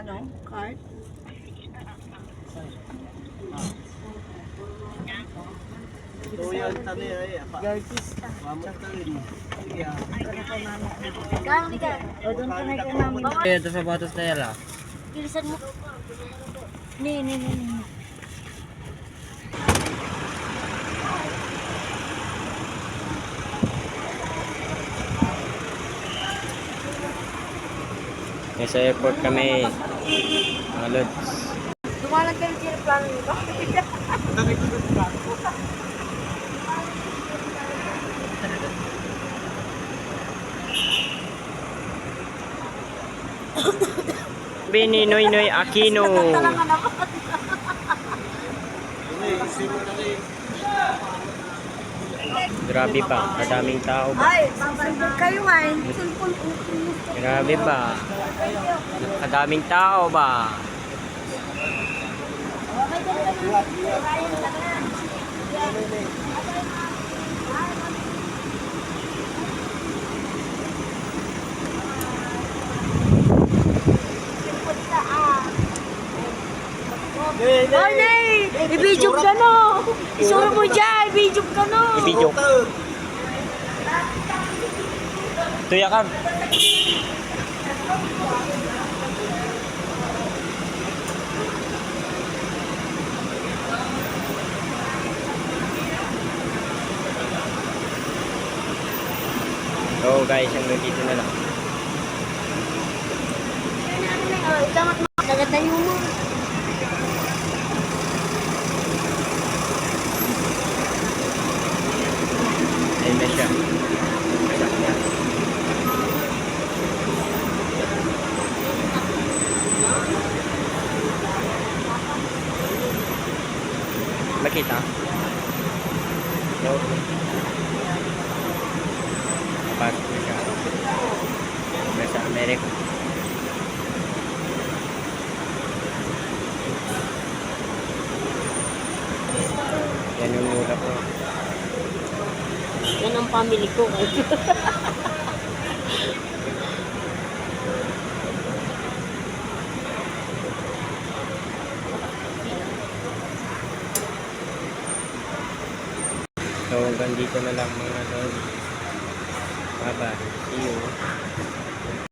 ano, card. Tuyan tani ay apa. Artista. Mamot tani mo. Sige ah. Kang di ka. O doon ka na kay mami. Ito sa batos na yan, Bilisan mo. Ni. Nasa airport kami, mga lods. Dumalang kayo sa plano nito. Bini Noy Aquino. Talangan ako. Grabe pa, kadaming tao ba? Ay, sasundot kayo nga eh. Cellphone ko. Grabe ba? Kadaming tao ba? Oh, nay! I-video ka no! Isuro mo dyan! I-video ka no! Ibidyo. Tuya ka. So guys, hanggang dito na lang. Damat mo. Naganda yung mo. Ayun na siya. Masak niya. Makita? So, pasok na siya. Nasa Amerika. Yan yung mura ko. Yan ang family ko. So hanggang dito na lang mga lord. Bye bye. See you.